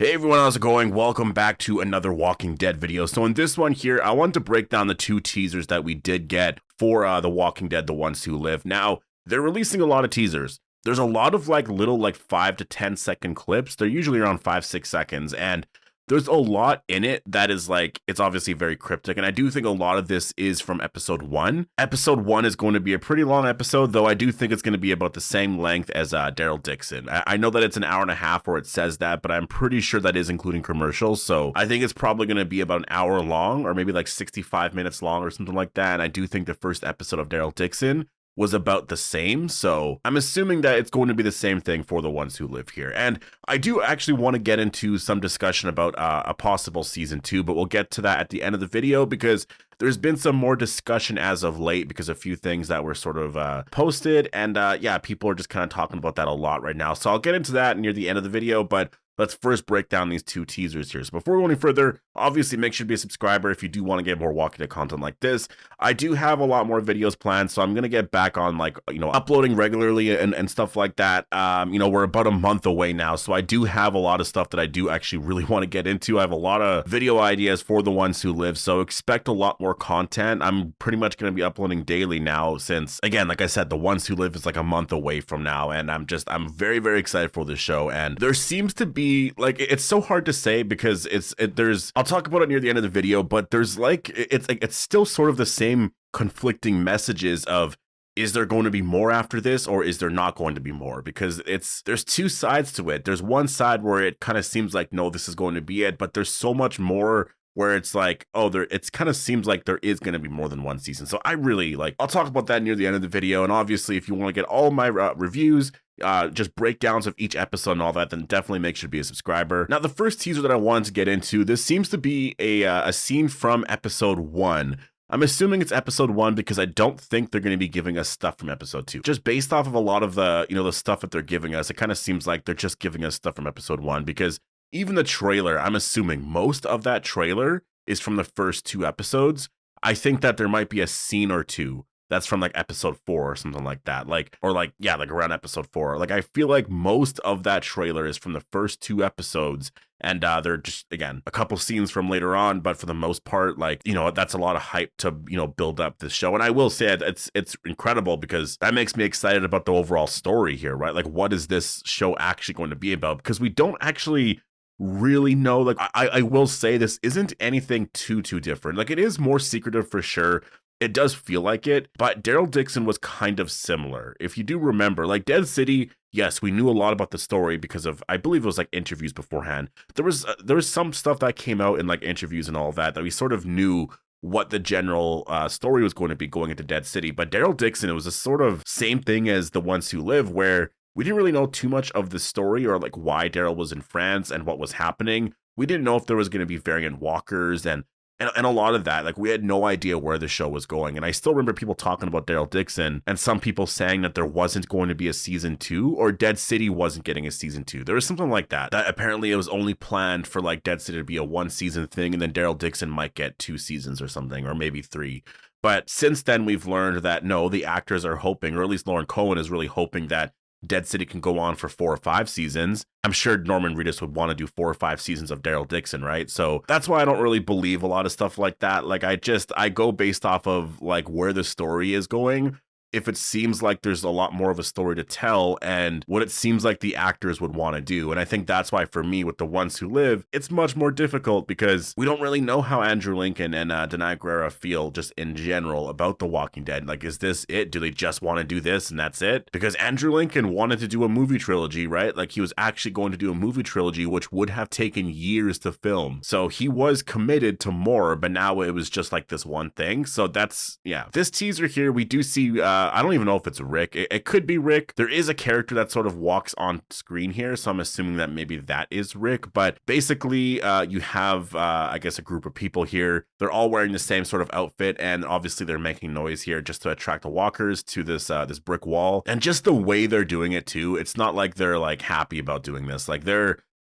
Hey everyone, how's it going? Welcome back to another Walking Dead video. So in this one here, I want to break down the two teasers that we did get for The Walking Dead, The Ones Who Live. Now, they're releasing a lot of teasers. There's a lot of little 5 to 10 second clips. They're usually around 5-6 seconds, and there's a lot in it that is it's obviously very cryptic, and I do think a lot of this is from episode 1. Episode 1 is going to be a pretty long episode, though I do think it's going to be about the same length as Daryl Dixon. I know that it's an hour and a half where it says that, but I'm pretty sure that is including commercials, so I think it's probably going to be about an hour long, or maybe 65 minutes long or something like that, and I do think the first episode of Daryl Dixon was about the same, so I'm assuming that it's going to be the same thing for The Ones Who Live here. And I do actually want to get into some discussion about a possible season 2, but we'll get to that at the end of the video because there's been some more discussion as of late because a few things that were sort of posted, and yeah, people are just kind of talking about that a lot right now. So I'll get into that near the end of the video, but let's first break down these two teasers here. So before we go any further, obviously make sure to be a subscriber if you do want to get more Walking Dead content like this. I do have a lot more videos planned, so I'm going to get back on uploading regularly and stuff like that. We're about a month away now, so I do have a lot of stuff that I do actually really want to get into. I have a lot of video ideas for The Ones Who Live, so expect a lot more content. I'm pretty much going to be uploading daily now since, again, like I said, The Ones Who Live is a month away from now, and I'm very, very excited for this show. And there seems to be it's so hard to say because I'll talk about it near the end of the video, but there's it's still sort of the same conflicting messages of, is there going to be more after this or is there not going to be more? Because there's two sides to it. There's one side where it kind of seems like, no, this is going to be it, but there's so much more where it's it kind of seems like there is going to be more than one season. So I really I'll talk about that near the end of the video. And obviously, if you want to get all my reviews, just breakdowns of each episode and all that, then definitely make sure to be a subscriber. Now, the first teaser that I wanted to get into, this seems to be a scene from episode 1. I'm assuming it's episode 1 because I don't think they're going to be giving us stuff from episode 2. Just based off of a lot of the stuff that they're giving us, it kind of seems like they're just giving us stuff from episode 1 because even the trailer, I'm assuming most of that trailer is from the first 2 episodes. I think that there might be a scene or two that's from episode 4 or something like that. Around episode 4. I feel like most of that trailer is from the first 2 episodes. And they're just, again, a couple scenes from later on, but for the most part, that's a lot of hype to, build up this show. And I will say it's incredible because that makes me excited about the overall story here, right? What is this show actually going to be about? Because we don't actually really know. I will say this isn't anything too different. It is more secretive for sure. It does feel like it, but Daryl Dixon was kind of similar. If you do remember, Dead City, yes, we knew a lot about the story because of, I believe it was interviews beforehand. There was some stuff that came out in interviews and all that we sort of knew what the general story was going to be going into Dead City. But Daryl Dixon, it was a sort of same thing as The Ones Who Live, where we didn't really know too much of the story or why Daryl was in France and what was happening. We didn't know if there was going to be variant walkers and a lot of that, we had no idea where the show was going. And I still remember people talking about Daryl Dixon and some people saying that there wasn't going to be a season 2 or Dead City wasn't getting a season 2. There was something like that apparently it was only planned for Dead City to be a 1 season thing, and then Daryl Dixon might get 2 seasons or something, or maybe 3. But since then, we've learned that no, the actors are hoping, or at least Lauren Cohen is really hoping, that Dead City can go on for 4 or 5 seasons. I'm sure Norman Reedus would want to do 4 or 5 seasons of Daryl Dixon, right? So that's why I don't really believe a lot of stuff like that. I go based off of where the story is going. If it seems like there's a lot more of a story to tell and what it seems like the actors would want to do. And I think that's why for me with The Ones Who Live, it's much more difficult because we don't really know how Andrew Lincoln and Danai Gurira feel just in general about The Walking Dead. Is this it? Do they just want to do this and that's it? Because Andrew Lincoln wanted to do a movie trilogy, right? He was actually going to do a movie trilogy, which would have taken years to film. So he was committed to more, but now it was just this one thing. So that's, yeah. This teaser here, we do see, I don't even know if it's Rick. It could be Rick. There is a character that sort of walks on screen here, so I'm assuming that maybe that is Rick. But basically, you have, I guess, a group of people here. They're all wearing the same sort of outfit, and obviously they're making noise here just to attract the walkers to this this brick wall. And just the way they're doing it too, it's not like they're happy about doing this.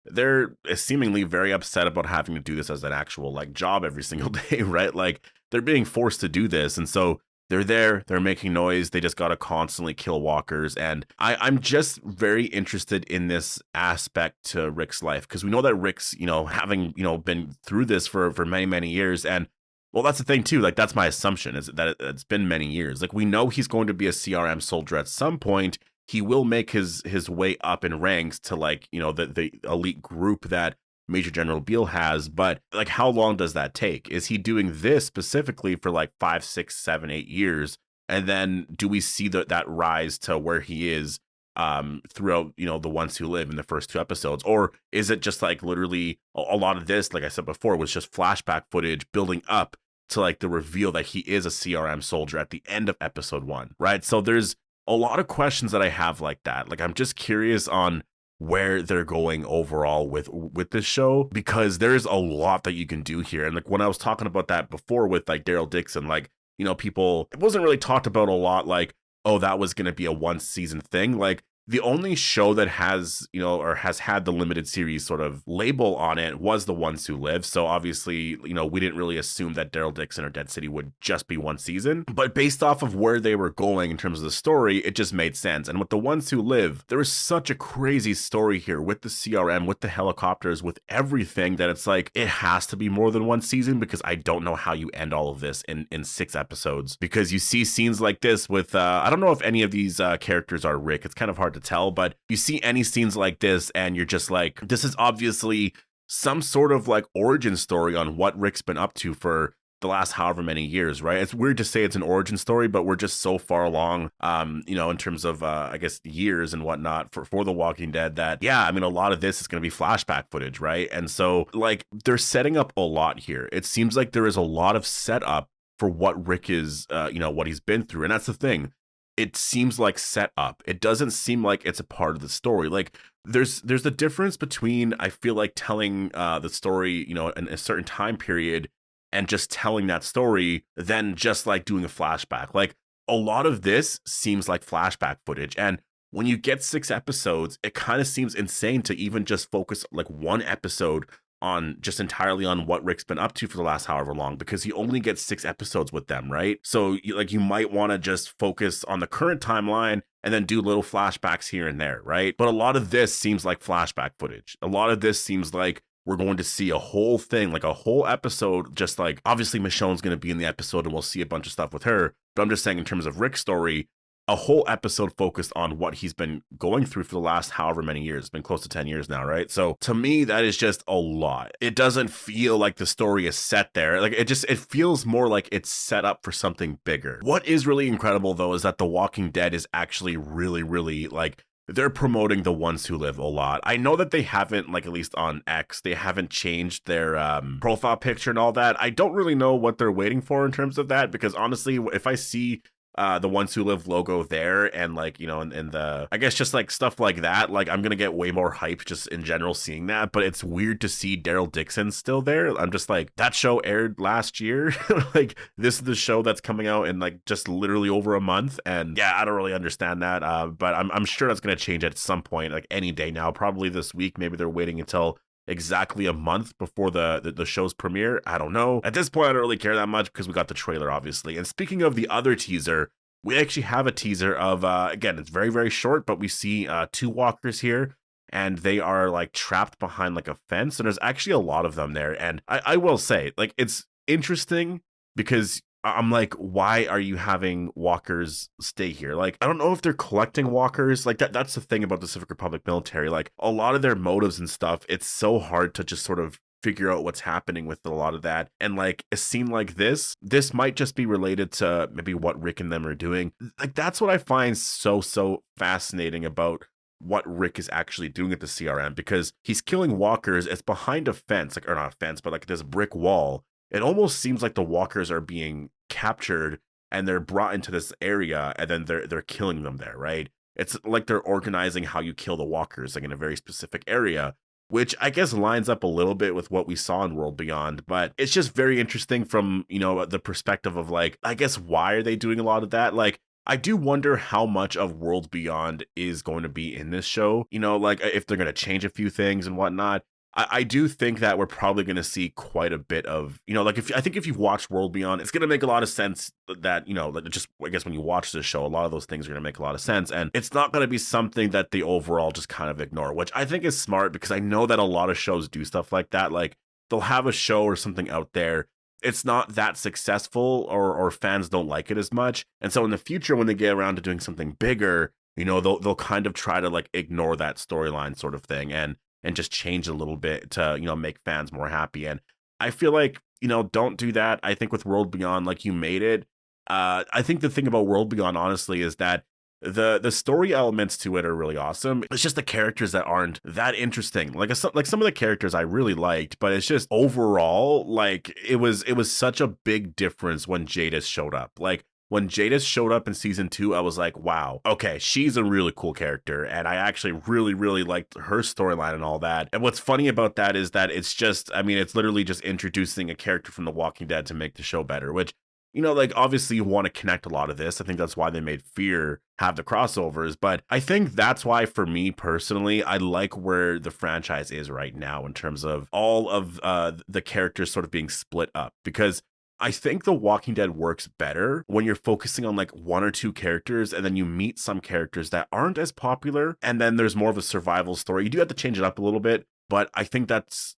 They're seemingly very upset about having to do this as an actual job every single day, right? They're being forced to do this, and so they're there, they're making noise, they just gotta constantly kill walkers. And I'm just very interested in this aspect to Rick's life, because we know that Rick's, having, been through this for many, many years. And well, that's the thing too. Like, that's my assumption, is that it's been many years. Like, we know he's going to be a CRM soldier at some point. He will make his way up in ranks to, like, the elite group that Major General Beale has. But like, how long does that take? Is he doing this specifically for like 5, 6, 7, 8 years? And then do we see that rise to where he is throughout, the Ones Who Live in the first 2 episodes? Or is it just like literally a lot of this, like I said before, was just flashback footage building up to like the reveal that he is a CRM soldier at the end of episode 1, right? So there's a lot of questions that I have like that. Like, I'm just curious on where they're going overall with this show, because there's a lot that you can do here. And like, when I was talking about that before with like Daryl Dixon, like, people, it wasn't really talked about a lot, like, oh, that was going to be a 1-season thing. Like, the only show that has, or has had the limited series sort of label on it was The Ones Who Live. So obviously, we didn't really assume that Daryl Dixon or Dead City would just be 1 season. But based off of where they were going in terms of the story, it just made sense. And with The Ones Who Live, there was such a crazy story here with the CRM, with the helicopters, with everything, that it's like, it has to be more than 1 season, because I don't know how you end all of this in 6 episodes. Because you see scenes like this with, I don't know if any of these characters are Rick. It's kind of hard to tell, but you see any scenes like this and you're just like, this is obviously some sort of like origin story on what Rick's been up to for the last however many years, right? It's weird to say it's an origin story, but we're just so far along, in terms of, I guess, years and whatnot for The Walking Dead, that, yeah, I mean, a lot of this is going to be flashback footage, right? And so, like, they're setting up a lot here. It seems like there is a lot of setup for what Rick is, what he's been through. And that's the thing. It seems like set up. It doesn't seem like it's a part of the story. Like, there's a difference between, I feel like, telling the story, in a certain time period and just telling that story than just like doing a flashback. Like, a lot of this seems like flashback footage. And when you get 6 episodes, it kind of seems insane to even just focus like 1 episode on just entirely on what Rick's been up to for the last however long, because he only gets 6 episodes with them, right? So you might want to just focus on the current timeline and then do little flashbacks here and there, right? But a lot of this seems like flashback footage. A lot of this seems like we're going to see a whole thing, like a whole episode, just like, obviously Michonne's going to be in the episode and we'll see a bunch of stuff with her. But I'm just saying, in terms of Rick's story, a whole episode focused on what he's been going through for the last however many years. It's been close to 10 years now, right? So to me, that is just a lot. It doesn't feel like the story is set there. Like, it feels more like it's set up for something bigger. What is really incredible, though, is that The Walking Dead is actually really, really, like, they're promoting The Ones Who Live a lot. I know that they haven't, like, at least on X, they haven't changed their profile picture and all that. I don't really know what they're waiting for in terms of that, because honestly, if I see The Ones Who Live logo there, and like, and the, I guess, just like stuff like that, like, I'm gonna get way more hype just in general seeing that. But it's weird to see Daryl Dixon still there. I'm just like, that show aired last year. Like, this is the show that's coming out in like just literally over a month. And yeah, I don't really understand that, but I'm sure that's gonna change at some point, like any day now, probably this week. Maybe they're waiting until exactly a month before the show's premiere. I don't know. At this point, I don't really care that much, because we got the trailer, obviously. And speaking of the other teaser, we actually have a teaser of, again, it's very, very short, but we see 2 walkers here, and they are like trapped behind like a fence, and there's actually a lot of them there. And I will say, like, it's interesting, because I'm like, why are you having walkers stay here? Like, I don't know if they're collecting walkers. Like, that's the thing about the Pacific Republic military. Like, a lot of their motives and stuff, it's so hard to just sort of figure out what's happening with a lot of that. And like, a scene like this might just be related to maybe what Rick and them are doing. Like, that's what I find so fascinating about what Rick is actually doing at the CRM, because he's killing walkers. It's behind a fence, like, or not a fence, but like this brick wall. It almost seems like the walkers are being captured and they're brought into this area, and then they're killing them there, right? It's like they're organizing how you kill the walkers, like in a very specific area, which I guess lines up a little bit with what we saw in World Beyond. But it's just very interesting from, the perspective of like, I guess, why are they doing a lot of that? Like, I do wonder how much of World Beyond is going to be in this show, like if they're going to change a few things and whatnot. I do think that we're probably going to see quite a bit of, like I think if you've watched World Beyond, it's going to make a lot of sense that, like just, I guess when you watch this show, a lot of those things are going to make a lot of sense. And it's not going to be something that they overall just kind of ignore, which I think is smart because I know that a lot of shows do stuff like that. Like they'll have a show or something out there. It's not that successful or fans don't like it as much. And so in the future, when they get around to doing something bigger, they'll kind of try to like ignore that storyline sort of thing and just change a little bit to, make fans more happy. And I feel like, don't do that. I think with World Beyond, like you made it. I think the thing about World Beyond, honestly, is that the story elements to it are really awesome. It's just the characters that aren't that interesting. Like some of the characters I really liked, but it's just overall, like it was such a big difference when Jadis showed up. Like when Jadis showed up in season 2, I was like, wow, okay, she's a really cool character. And I actually really, really liked her storyline and all that. And what's funny about that is that it's just, it's literally just introducing a character from The Walking Dead to make the show better, which, like obviously you want to connect a lot of this. I think that's why they made Fear have the crossovers. But I think that's why, for me personally, I like where the franchise is right now in terms of all of the characters sort of being split up, because I think The Walking Dead works better when you're focusing on like one or two characters and then you meet some characters that aren't as popular and then there's more of a survival story. You do have to change it up a little bit, but I think that's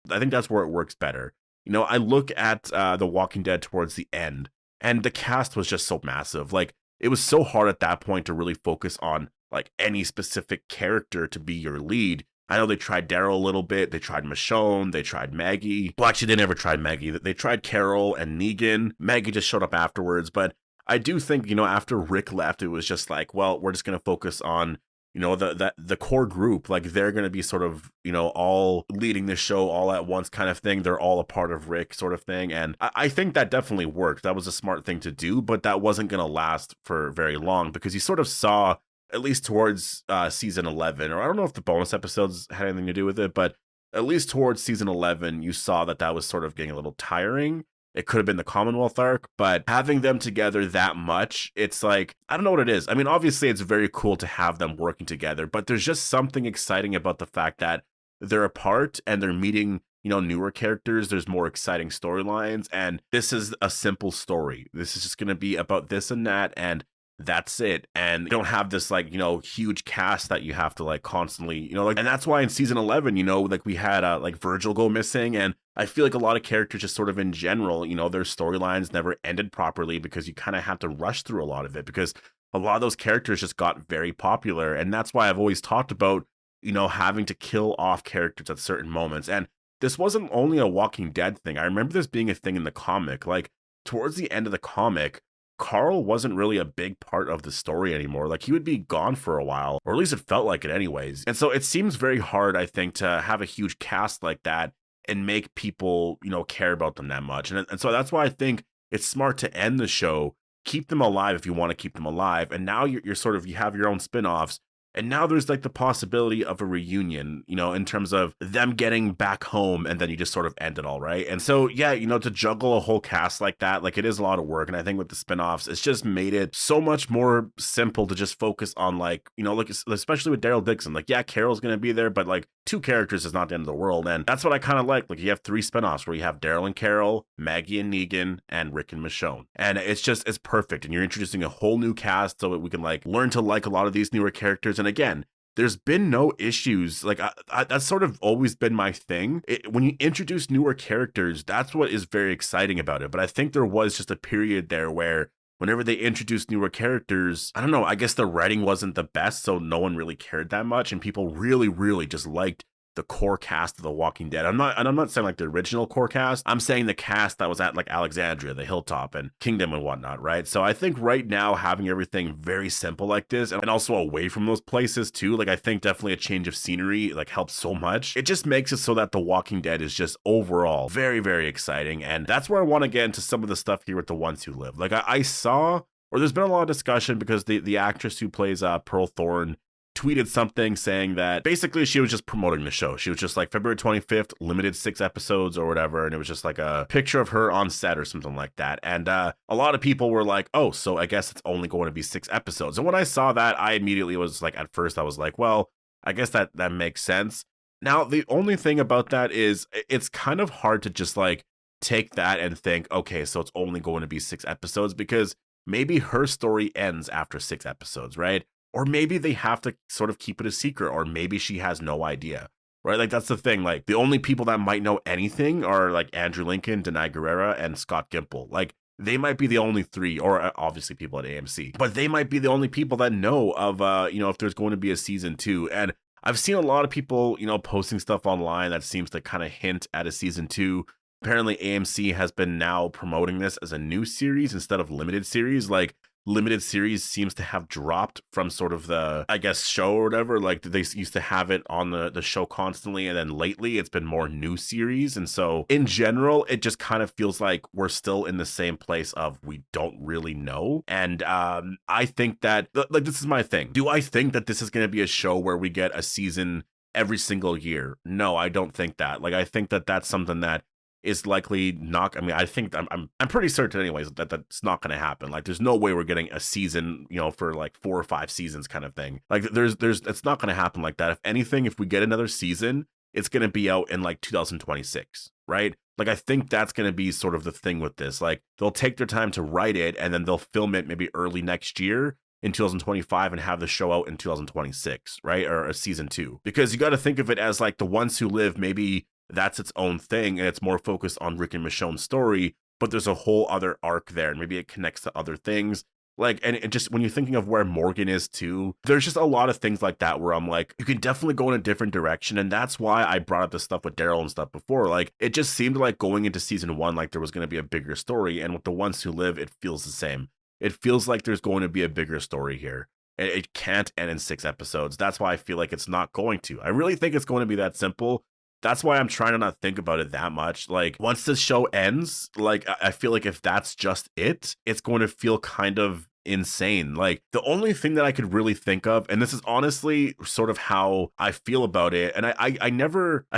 where it works better. I look at The Walking Dead towards the end and the cast was just so massive. Like it was so hard at that point to really focus on like any specific character to be your lead. I know they tried Daryl a little bit. They tried Michonne. They tried Maggie. Well, actually, they never tried Maggie. They tried Carol and Negan. Maggie just showed up afterwards. But I do think, after Rick left, it was just like, well, we're just going to focus on, the core group. Like they're going to be sort of, all leading the show all at once kind of thing. They're all a part of Rick sort of thing. And I think that definitely worked. That was a smart thing to do, but that wasn't going to last for very long because you sort of saw, at least towards season 11, or I don't know if the bonus episodes had anything to do with it, but at least towards season 11, you saw that was sort of getting a little tiring. It could have been the Commonwealth arc, but having them together that much, it's like, I don't know what it is. Obviously, it's very cool to have them working together, but there's just something exciting about the fact that they're apart and they're meeting, newer characters. There's more exciting storylines, and this is a simple story. This is just going to be about this and that, and that's it. And you don't have this like, huge cast that you have to like constantly, and that's why in season 11, like we had like Virgil go missing. And I feel like a lot of characters just sort of in general, their storylines never ended properly because you kind of have to rush through a lot of it because a lot of those characters just got very popular. And that's why I've always talked about, having to kill off characters at certain moments. And this wasn't only a Walking Dead thing. I remember this being a thing in the comic. Like towards the end of the comic, Carl wasn't really a big part of the story anymore. Like he would be gone for a while, or at least it felt like it anyways. And so it seems very hard, I think, to have a huge cast like that and make people, care about them that much. And so that's why I think it's smart to end the show, keep them alive if you want to keep them alive. And now you're sort of, you have your own spin-offs. And now there's like the possibility of a reunion, in terms of them getting back home and then you just sort of end it all, right? And so, yeah, to juggle a whole cast like that, like it is a lot of work. And I think with the spinoffs, it's just made it so much more simple to just focus on like, like especially with Daryl Dixon, like, yeah, Carol's going to be there, but like 2 characters is not the end of the world. And that's what I kind of like. Like you have 3 spinoffs where you have Daryl and Carol, Maggie and Negan, and Rick and Michonne. And it's perfect. And you're introducing a whole new cast so that we can like learn to like a lot of these newer characters. And again, there's been no issues. Like that's sort of always been my thing. When you introduce newer characters, that's what is very exciting about it. But I think there was just a period there where whenever they introduced newer characters, I don't know, I guess the writing wasn't the best, so no one really cared that much. And people really, really just liked the core cast of The Walking Dead. I'm not saying like the original core cast. I'm saying the cast that was at like Alexandria, the Hilltop, and Kingdom and whatnot, right? So I think right now having everything very simple like this and also away from those places too, like I think definitely a change of scenery like helps so much. It just makes it so that The Walking Dead is just overall very, very exciting. And that's where I want to get into some of the stuff here with The Ones Who Live. Like I saw, or there's been a lot of discussion because the actress who plays Pearl Thorne tweeted something saying that basically she was just promoting the show. She was just like February 25th, limited 6 episodes or whatever. And it was just like a picture of her on set or something like that. And a lot of people were like, oh, so I guess it's only going to be 6 episodes. And when I saw that, I immediately was like, at first I was like, well, I guess that makes sense. Now, the only thing about that is it's kind of hard to just like take that and think, okay, so it's only going to be 6 episodes because maybe her story ends after 6 episodes, right? Or maybe they have to sort of keep it a secret, or maybe she has no idea, right? Like, that's the thing. Like, the only people that might know anything are like Andrew Lincoln, Denai Guerrera, and Scott Gimple. Like, they might be the only three, or obviously people at AMC, but they might be the only people that know of, if there's going to be a season 2. And I've seen a lot of people, posting stuff online that seems to kind of hint at a season 2. Apparently AMC has been now promoting this as a new series instead of limited series. Like, limited series seems to have dropped from sort of the, I guess, show or whatever. Like, they used to have it on the show constantly, and then lately it's been more new series. And so in general, it just kind of feels like we're still in the same place of we don't really know. And I think that, like, this is my thing. Do I think that this is going to be a show where we get a season every single year? No, I don't think that. Like, I think that that's something that is likely not. I mean, I think I'm pretty certain anyways that that's not going to happen. Like, there's no way we're getting a season, for like 4 or 5 seasons kind of thing. Like, there's it's not going to happen like that. If anything, if we get another season, it's going to be out in like 2026, right? Like, I think that's going to be sort of the thing with this. Like, they'll take their time to write it, and then they'll film it maybe early next year in 2025 and have the show out in 2026, right? Or a season 2. Because you got to think of it as like The Ones Who Live, maybe that's its own thing, and it's more focused on Rick and Michonne's story, but there's a whole other arc there, and maybe it connects to other things. Like, and it just, when you're thinking of where Morgan is too, there's just a lot of things like that where I'm like, you can definitely go in a different direction. And that's why I brought up the stuff with Daryl and stuff before. Like, it just seemed like going into season 1, like there was going to be a bigger story. And with The Ones Who Live, it feels the same. It feels like there's going to be a bigger story here. It can't end in 6 episodes. That's why I feel like it's not going to. I really think it's going to be that simple. That's why I'm trying to not think about it that much. Like, once this show ends, like, I feel like if that's just it, it's going to feel kind of insane. Like, the only thing that I could really think of, and this is honestly sort of how I feel about it, and I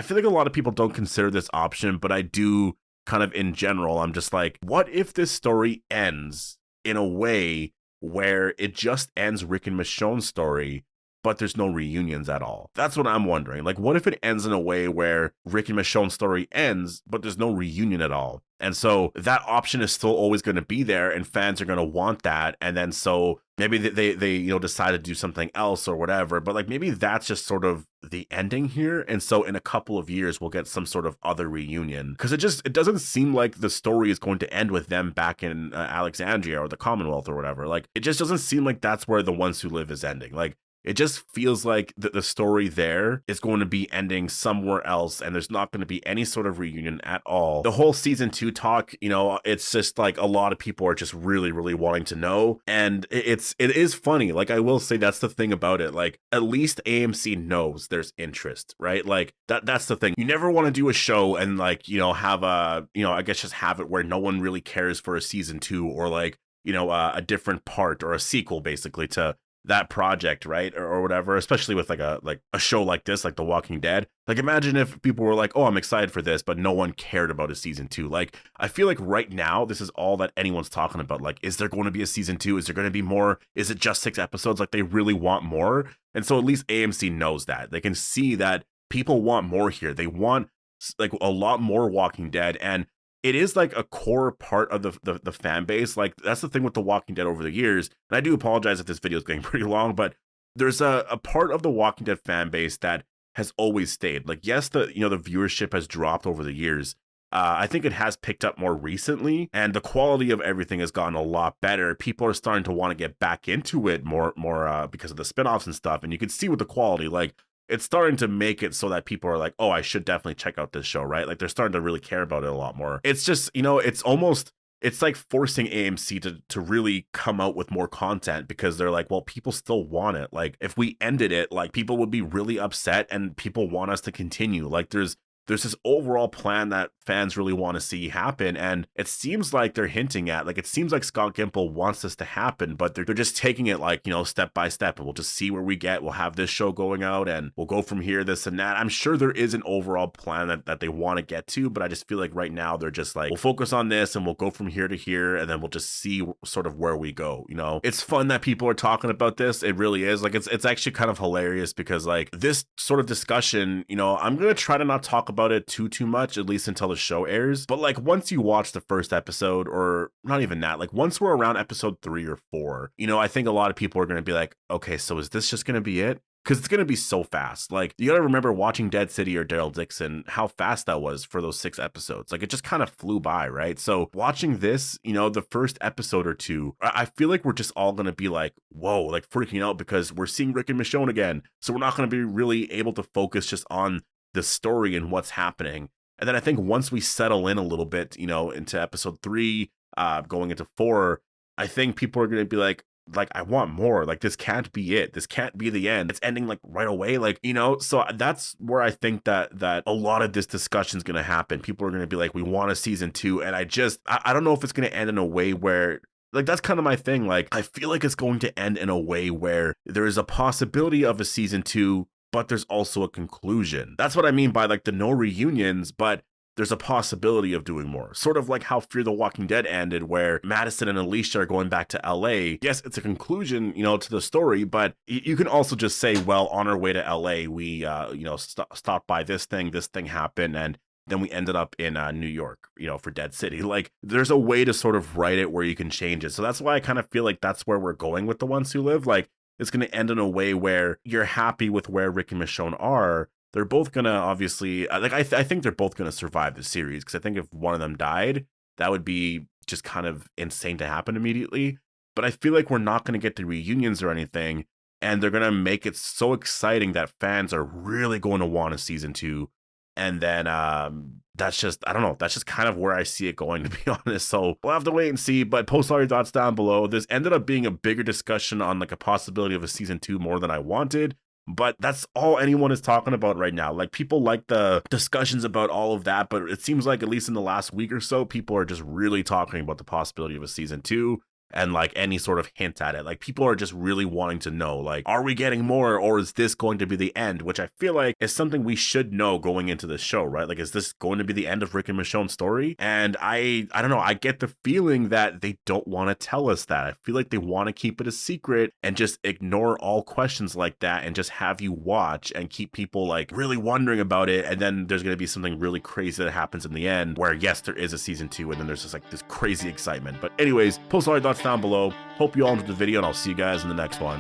feel like a lot of people don't consider this option, but I do kind of in general. I'm just like, what if this story ends in a way where it just ends Rick and Michonne's story, but there's no reunions at all? That's what I'm wondering. Like, what if it ends in a way where Rick and Michonne's story ends, but there's no reunion at all? And so that option is still always going to be there, and fans are going to want that. And then so maybe they decide to do something else or whatever. But like, maybe that's just sort of the ending here. And so in a couple of years, we'll get some sort of other reunion, because it doesn't seem like the story is going to end with them back in Alexandria or the Commonwealth or whatever. Like, it just doesn't seem like that's where The Ones Who Live is ending. Like, it just feels like the story there is going to be ending somewhere else, and there's not going to be any sort of reunion at all. The whole season 2 talk, it's just like a lot of people are just really, really wanting to know. And it is funny. Like, I will say that's the thing about it. Like, at least AMC knows there's interest, right? Like, that's the thing. You never want to do a show and like, have I guess just have it where no one really cares for a season 2, or like, a different part or a sequel basically to that project, right? Or whatever, especially with like a show like this, like The Walking Dead. Like, imagine if people were like, oh, I'm excited for this, but no one cared about a season 2. Like, I feel like right now, this is all that anyone's talking about. Like, is there going to be a season 2? Is there going to be more? Is it just 6 episodes? Like, they really want more. And so at least AMC knows that. They can see that people want more here. They want like a lot more Walking Dead. And it is like a core part of the fan base. Like, that's the thing with The Walking Dead over the years. And I do apologize if this video is getting pretty long, but there's a part of the Walking Dead fan base that has always stayed. Like, yes, the viewership has dropped over the years. I think it has picked up more recently, and the quality of everything has gotten a lot better. People are starting to want to get back into it more because of the spinoffs and stuff. And you can see with the quality, like, it's starting to make it so that people are like, oh, I should definitely check out this show, right? Like, they're starting to really care about it a lot more. It's just, it's like forcing AMC to really come out with more content, because they're like, well, people still want it. Like, if we ended it, like, people would be really upset, and people want us to continue. Like, there's there's this overall plan that fans really want to see happen. And it seems like they're hinting at, like, it seems like Scott Gimple wants this to happen, but they're just taking it like, you know, step by step. And we'll just see where we get. We'll have this show going out and we'll go from here, this and that. I'm sure there is an overall plan that they want to get to, but I just feel like right now they're just like, we'll focus on this and we'll go from here to here. And then we'll just see sort of where we go. You know, it's fun that people are talking about this. It really is. Like, it's actually kind of hilarious because like this sort of discussion, you know, I'm going to try to not talk about it too much, at least until the show airs. But like once you watch the first episode, or not even that, like once we're around episode 3 or 4, you know, I think a lot of people are going to be like, okay, so is this just going to be it? Because it's going to be so fast. Like, you got to remember watching Dead City or Daryl Dixon, how fast that was for those 6 episodes. Like, it just kind of flew by, right? So watching this, you know, the first episode or 2, I feel like we're just all going to be like, whoa, like freaking out because we're seeing Rick and Michonne again. So we're not going to be really able to focus just on the story and what's happening. And then I think once we settle in a little bit, you know, into episode 3, going into 4, I think people are going to be like, I want more. Like, this can't be it. This can't be the end. It's ending like right away. Like, you know, so that's where I think that a lot of this discussion is going to happen. People are going to be like, we want a season 2. And I don't know if it's going to end in a way where, like, that's kind of my thing. Like, I feel like it's going to end in a way where there is a possibility of a season 2, but there's also a conclusion. That's what I mean by like the no reunions, but there's a possibility of doing more. Sort of like how Fear the Walking Dead ended, where Madison and Alicia are going back to LA. Yes, it's a conclusion, you know, to the story, but you can also just say, well, on our way to LA, we, you know, stopped by this thing happened, and then we ended up in New York, you know, for Dead City. Like, there's a way to sort of write it where you can change it. So that's why I kind of feel like that's where we're going with The Ones Who Live. Like, it's going to end in a way where you're happy with where Rick and Michonne are. They're both going to obviously, like, I think they're both going to survive the series, because I think if one of them died, that would be just kind of insane to happen immediately. But I feel like we're not going to get the reunions or anything, and they're going to make it so exciting that fans are really going to want a season 2. And then that's just, I don't know, that's just kind of where I see it going, to be honest. So we'll have to wait and see, but post all your thoughts down below. This ended up being a bigger discussion on like a possibility of a season 2 more than I wanted. But that's all anyone is talking about right now. Like, people like the discussions about all of that, but it seems like at least in the last week or so, people are just really talking about the possibility of a season 2. And like any sort of hint at it. Like, people are just really wanting to know, like, are we getting more, or is this going to be the end? Which I feel like is something we should know going into this show, right? Like, is this going to be the end of Rick and Michonne's story? And I don't know, I get the feeling that they don't want to tell us that. I feel like they want to keep it a secret and just ignore all questions like that and just have you watch and keep people like really wondering about it. And then there's going to be something really crazy that happens in the end where, yes, there is a season 2, and then there's just like this crazy excitement. But anyways, post all your thoughts down below. Hope you all enjoyed the video, and I'll see you guys in the next one.